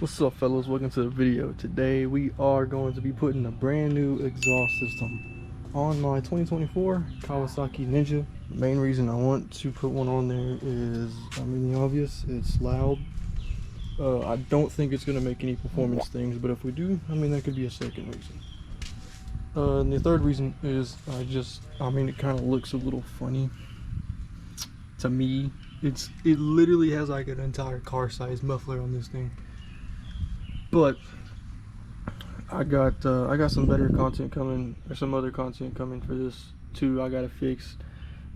What's up, fellas? Welcome to the video. Today we are going to be putting a brand new exhaust system on my 2024 Kawasaki Ninja. The main reason I want to put one on there is, the obvious, it's loud. I don't think it's going to make any performance things, but if we do, that could be a second reason. And the third reason is it kind of looks a little funny to me. It literally has like an entire car size muffler on this thing. But I got some better content coming, or some other content coming for this too. I gotta fix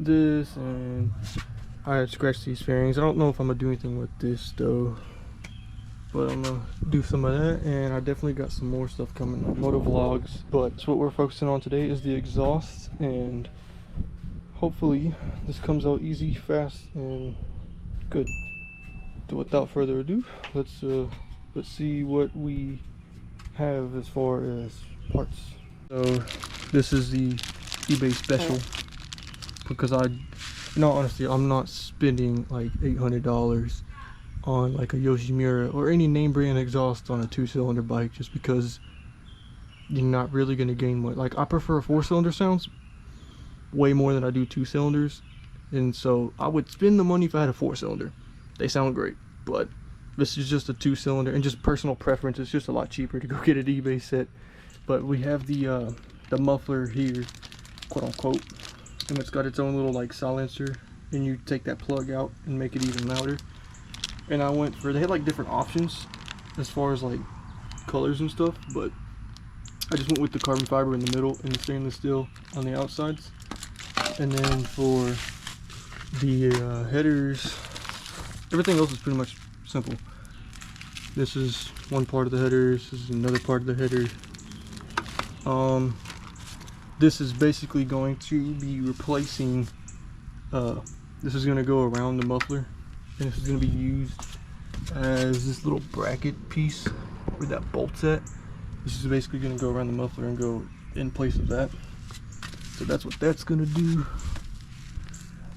this, and I had scratched these fairings. I don't know if I'm gonna do anything with this though, but I'm gonna do some of that, and I definitely got some more stuff coming, like moto vlogs. But what we're focusing on today is the exhaust, and hopefully this comes out easy, fast, and good. So without further ado, let's see what we have as far as parts. So this is the eBay special, because honestly, I'm not spending like $800 on like a Yoshimura or any name brand exhaust on a 2-cylinder bike, just because you're not really going to gain much. Like, I prefer 4-cylinder sounds way more than I do 2 cylinders, and so I would spend the money if I had a 4-cylinder. They sound great, but this is just a 2-cylinder, and just personal preference, it's just a lot cheaper to go get an eBay set. But we have the muffler here, quote unquote, and it's got its own little like silencer, and you take that plug out and make it even louder. And they had like different options as far as like colors and stuff, but I just went with the carbon fiber in the middle and the stainless steel on the outsides. And then for the headers, everything else is pretty much simple. This is one part of the headers, this is another part of the header. This is basically going to be replacing, this is going to go around the muffler, and this is going to be used as this little bracket piece where that bolt's at. This is basically going to go around the muffler and go in place of that. So that's what that's going to do.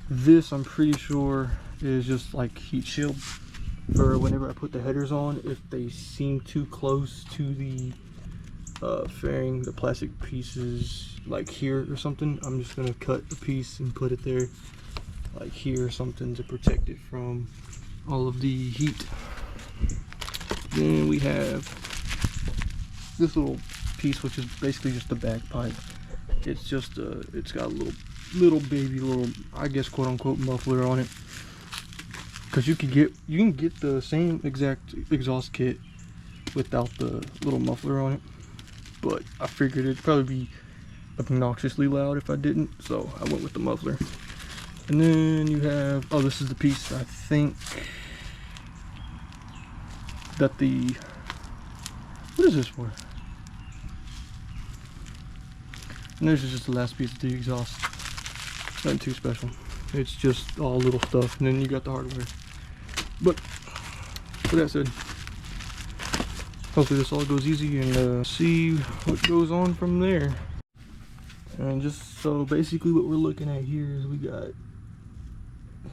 This, I'm pretty sure, is just like heat shield for whenever I put the headers on. If they seem too close to the fairing, the plastic pieces like here or something, I'm just gonna cut a piece and put it there like here or something to protect it from all of the heat. Then we have this little piece, which is basically just the bagpipe. It's just it's got a little baby, I guess, quote unquote, muffler on it. Because you can get the same exact exhaust kit without the little muffler on it, but I figured it'd probably be obnoxiously loud if I didn't, so I went with the muffler. And then you have, this is the piece, I think, that what is this for? And this is just the last piece of the exhaust. Nothing too special. It's just all little stuff, and then you got the hardware. But with that said, hopefully this all goes easy, and see what goes on from there. And just so basically what we're looking at here is we got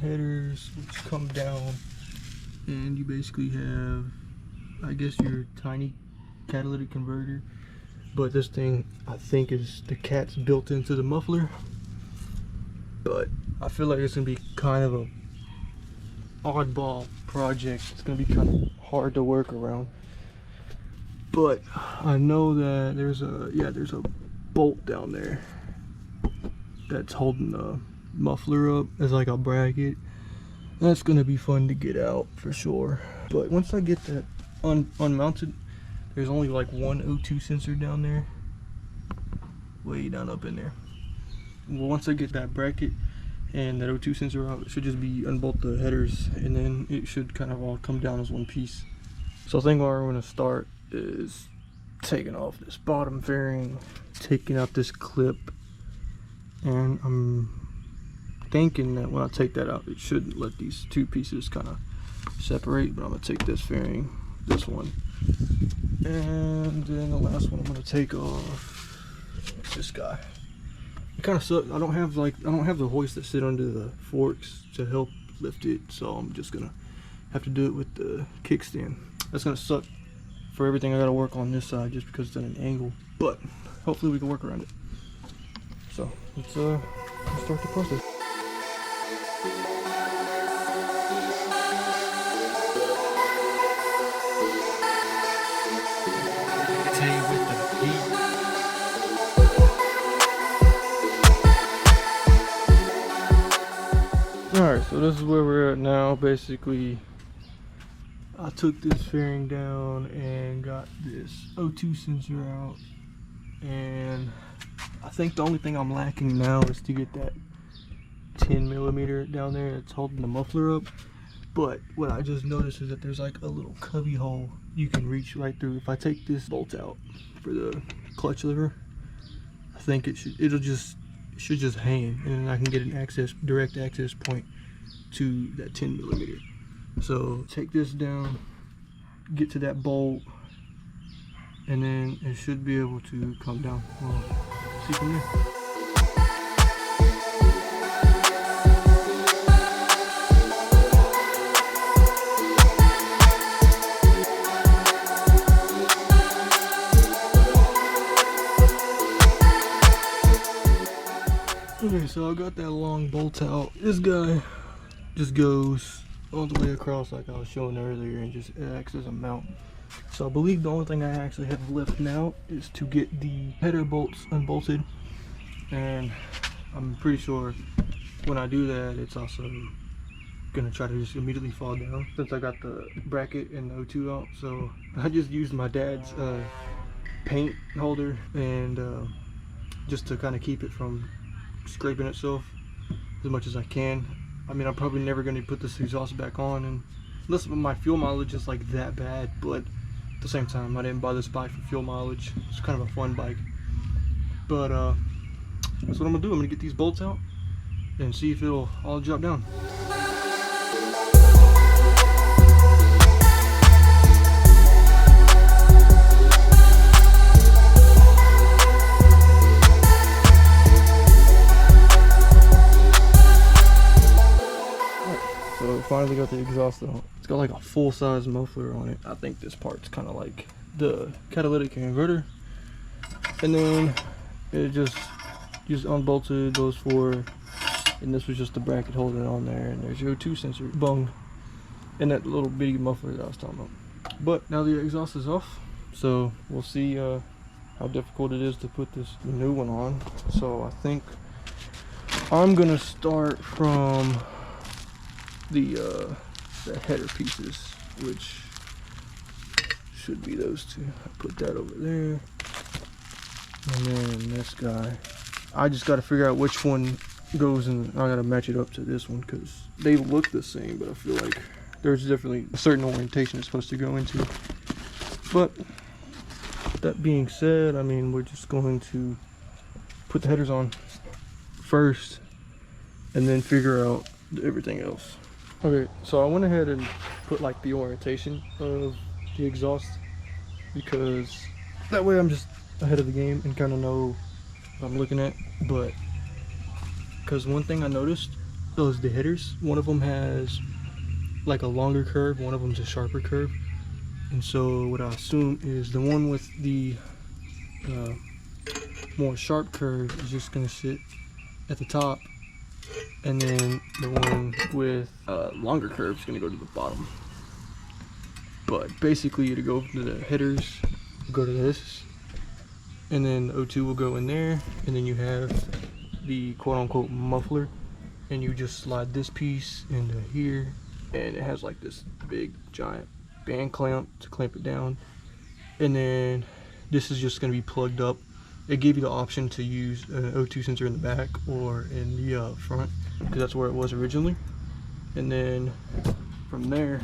headers which come down, and you basically have, I guess, your tiny catalytic converter. But this thing, I think, is the cat's built into the muffler. But I feel like it's gonna be kind of a oddball project. It's gonna be kind of hard to work around. But I know that there's a bolt down there that's holding the muffler up as like a bracket. That's gonna be fun to get out for sure. But once I get that unmounted, there's only like one O2 sensor down there, way down up in there. Well, once I get that bracket and that O2 sensor out, it should just be unbolt the headers, and then it should kind of all come down as one piece. So I think where I'm going to start is taking off this bottom fairing, taking out this clip, and I'm thinking that when I take that out, it shouldn't let these two pieces kind of separate. But I'm going to take this fairing, this one, and then the last one I'm going to take off is this guy. It kind of sucks. I don't have the hoist that sit under the forks to help lift it, so I'm just gonna have to do it with the kickstand. That's gonna suck For everything I gotta work on this side just because it's at an angle, but hopefully we can work around it. So let's start the process. Alright, so this is where we're at now. Basically, I took this fairing down and got this O2 sensor out, and I think the only thing I'm lacking now is to get that 10mm down there that's holding the muffler up. But what I just noticed is that there's like a little cubby hole you can reach right through. If I take this bolt out for the clutch lever, I think it should just hang, and then I can get an direct access point to that 10mm. So take this down, get to that bolt, and then it should be able to come down. We'll see from there. Okay, so I got that long bolt out. This guy just goes all the way across like I was showing earlier and just acts as a mount. So I believe the only thing I actually have left now is to get the header bolts unbolted, and I'm pretty sure when I do that it's also gonna try to just immediately fall down since I got the bracket and the O2 out. So I just used my dad's paint holder and just to kind of keep it from scraping itself as much as I can. I mean, I'm probably never going to put this exhaust back on, and unless my fuel mileage is like that bad, but at the same time I didn't buy this bike for fuel mileage. It's kind of a fun bike, but that's what I'm gonna do. I'm gonna get these bolts out and see if it'll all drop down. So finally got the exhaust out. It's got like a full-size muffler on it. I think this part's kind of like the catalytic converter, and then it just unbolted those four, and this was just the bracket holding it on there, and there's your O2 sensor bung and that little bitty muffler that I was talking about. But now the exhaust is off, so we'll see how difficult it is to put this new one on. So I think I'm gonna start from the header pieces, which should be those two. I put that over there, and then this guy. I just got to figure out which one goes in. I got to match it up to this one because they look the same, but I feel like there's definitely a certain orientation it's supposed to go into. But that being said, I mean, we're just going to put the headers on first and then figure out everything else. Okay, so I went ahead and put like the orientation of the exhaust, because that way I'm just ahead of the game and kind of know what I'm looking at. But because one thing I noticed was the headers, one of them has like a longer curve, one of them's a sharper curve, and so what I assume is the one with the more sharp curve is just gonna sit at the top, and then the one with longer curve is going to go to the bottom. But basically to go to the headers, go to this, and then O2 will go in there, and then you have the quote-unquote muffler, and you just slide this piece into here, and it has like this big giant band clamp to clamp it down, and then this is just going to be plugged up. It gave you the option to use an O2 sensor in the back or in the front, because that's where it was originally. And then from there,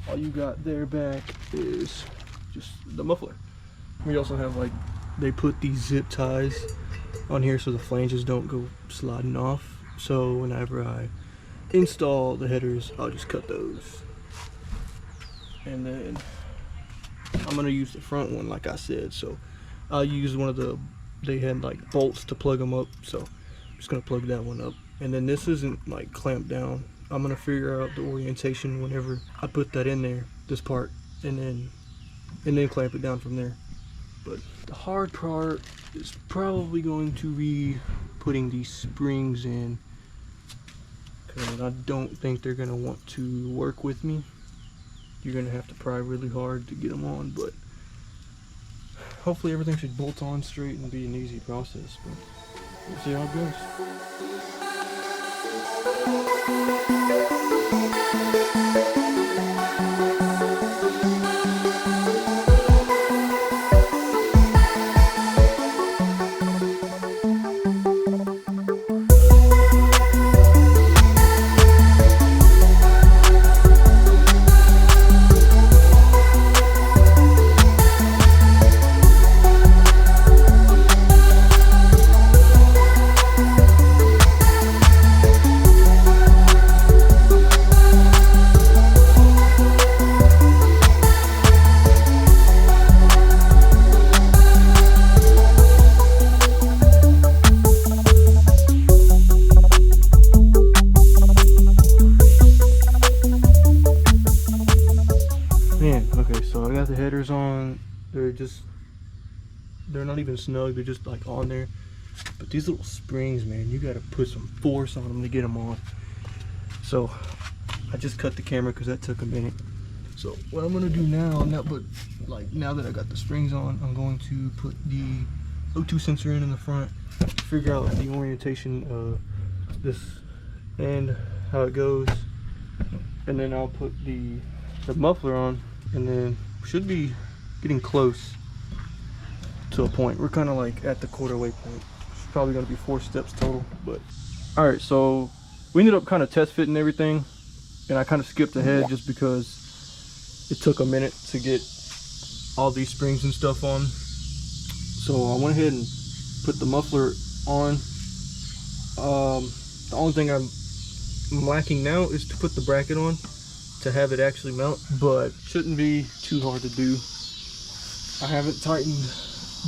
all you got there back is just the muffler. We also have like, they put these zip ties on here so the flanges don't go sliding off. So whenever I install the headers, I'll just cut those. And then I'm gonna use the front one like I said, so I'll use one of the, they had like bolts to plug them up, so I'm just gonna plug that one up. And then this isn't like clamped down. I'm gonna figure out the orientation whenever I put that in there, this part, and then and then clamp it down from there. But the hard part is probably going to be putting these springs in, because I don't think they're going to want to work with me. You're going to have to pry really hard to get them on, but hopefully everything should bolt on straight and be an easy process, but we'll see how it goes. So I got the headers on. They're not even snug, they're just like on there. But these little springs, man, you gotta put some force on them to get them on. So I just cut the camera because that took a minute. So what I'm gonna do now, now that I got the springs on, I'm going to put the O2 sensor in the front, figure out the orientation of this and how it goes, and then I'll put the muffler on, and then should be getting close to a point. We're kind of like at the quarter-way point. It's probably going to be 4 steps total, but all right. So we ended up kind of test fitting everything, and I kind of skipped ahead just because it took a minute to get all these springs and stuff on. So I went ahead and put the muffler on. The only thing I'm lacking now is to put the bracket on to have it actually mount, but shouldn't be too hard to do. I haven't tightened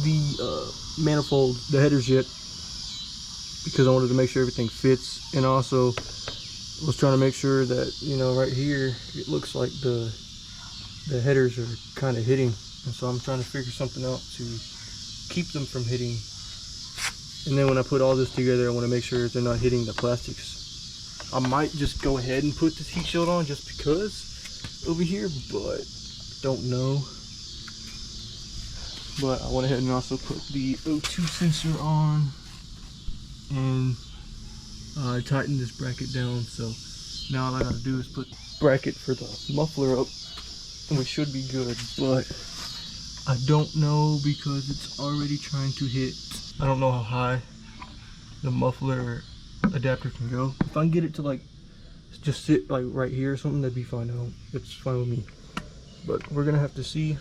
the manifold, the headers yet, because I wanted to make sure everything fits, and also was trying to make sure that, you know, right here it looks like the headers are kind of hitting, and so I'm trying to figure something out to keep them from hitting. And then when I put all this together, I want to make sure they're not hitting the plastics. I might just go ahead and put this heat shield on just because over here, but don't know. But I went ahead and also put the O2 sensor on, and I tightened this bracket down. So now all I gotta do is put the bracket for the muffler up, and we should be good. But I don't know because it's already trying to hit. I don't know how high the muffler adapter can go. If I can get it to like just sit like right here or something, that'd be fine. It's fine with me. But we're gonna have to see,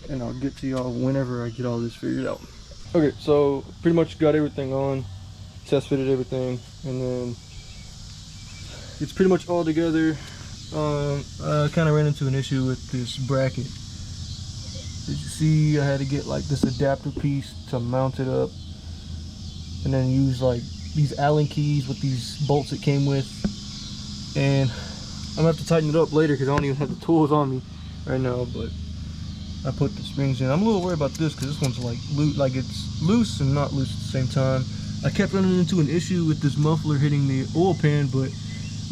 and I'll get to y'all whenever I get all this figured out. Okay, so pretty much got everything on, test fitted everything, and then it's pretty much all together. I kind of ran into an issue with this bracket. Did you see I had to get like this adapter piece to mount it up, and then use like these Allen keys with these bolts it came with, and I'm gonna have to tighten it up later because I don't even have the tools on me right now. But I put the springs in. I'm a little worried about this because this one's like it's loose and not loose at the same time. I kept running into an issue with this muffler hitting the oil pan, but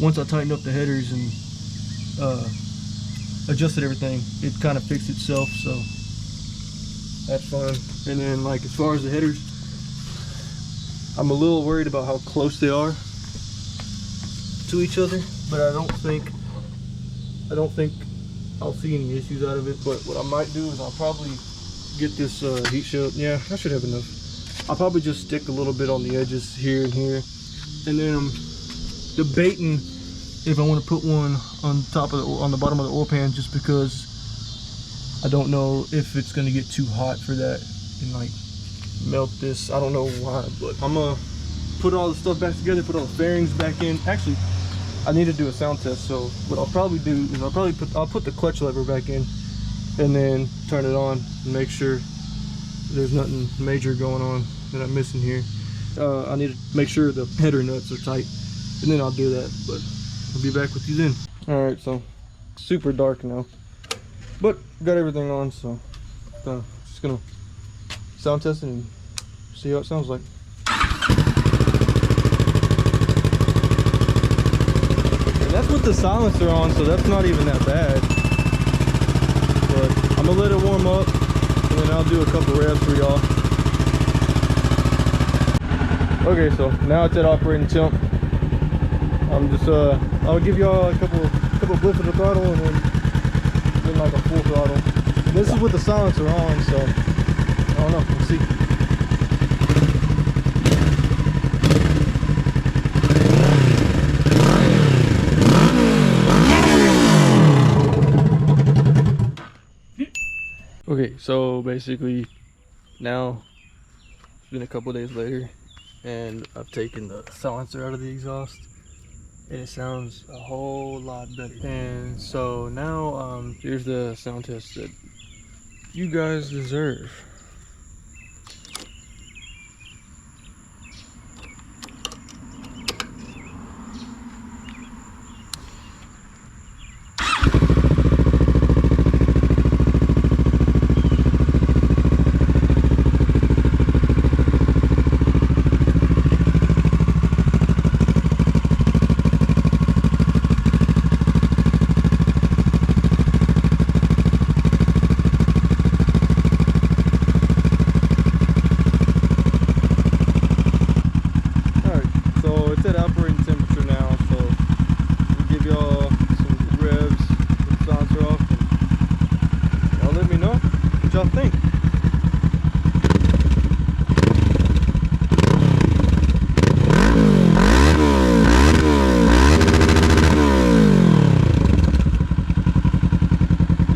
once I tightened up the headers and adjusted everything, it kind of fixed itself, so that's fine. And then like as far as the headers, I'm a little worried about how close they are to each other, but I don't think I'll see any issues out of it. But what I might do is I'll probably get this heat shield. Yeah, I should have enough. I'll probably just stick a little bit on the edges here and here, and then I'm debating if I want to put one on the bottom of the oil pan, just because I don't know if it's going to get too hot for that and like melt this. I don't know why, but I'm gonna put all the stuff back together, put all the fairings back in. Actually, I need to do a sound test, so what I'll probably do is I'll put the clutch lever back in and then turn it on and make sure there's nothing major going on that I'm missing here. I need to make sure the header nuts are tight, and then I'll do that. But I'll be back with you then. All right, so super dark now. But got everything on, so just gonna sound test it and see how it sounds like. And that's with the silencer on, so that's not even that bad. But I'm gonna let it warm up, and then I'll do a couple revs for y'all. Okay, so now it's at operating temp. I'm just I'll give y'all a couple blips of the throttle, and then like a full throttle. This is with the silencer on, so I don't know. We'll see. Okay, so basically now it's been a couple days later, and I've taken the silencer out of the exhaust, and it sounds a whole lot better. And so now here's the sound test that you guys deserve. Y'all think?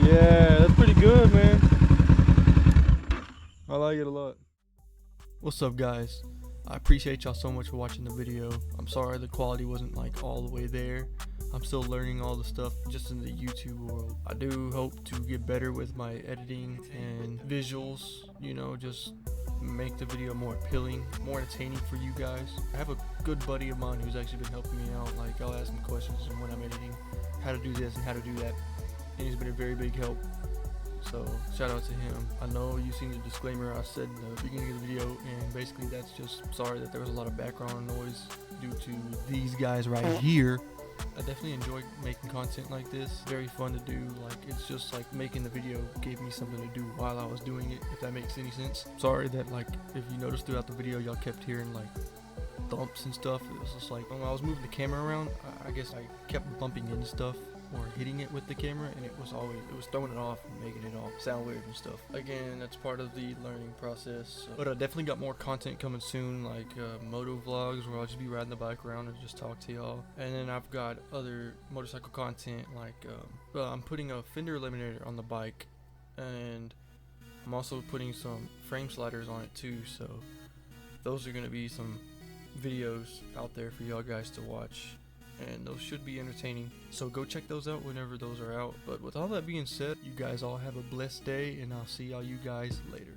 Yeah, that's pretty good, man. I like it a lot. What's up, guys? I appreciate y'all so much for watching the video. I'm sorry the quality wasn't like all the way there. I'm still learning all the stuff just in the YouTube world. I do hope to get better with my editing and visuals, you know, just make the video more appealing, more entertaining for you guys. I have a good buddy of mine who's actually been helping me out. Like, I'll ask him questions when I'm editing, how to do this and how to do that, and he's been a very big help. So shout out to him. I know you've seen the disclaimer I said in the beginning of the video, and basically that's just sorry that there was a lot of background noise due to these guys right here. I definitely enjoy making content like this. Very fun to do. Like, it's just like making the video gave me something to do while I was doing it, if that makes any sense. Sorry that, like, if you noticed throughout the video y'all kept hearing like thumps and stuff. It was just like when I was moving the camera around, I guess I kept bumping into stuff or hitting it with the camera, and it was throwing it off and making it all sound weird and stuff. Again, that's part of the learning process. So. But I definitely got more content coming soon, like moto vlogs where I'll just be riding the bike around and just talk to y'all. And then I've got other motorcycle content, like I'm putting a fender eliminator on the bike, and I'm also putting some frame sliders on it too. So those are going to be some videos out there for y'all guys to watch, and those should be entertaining, so go check those out whenever those are out. But with all that being said, you guys all have a blessed day, and I'll see all you guys later.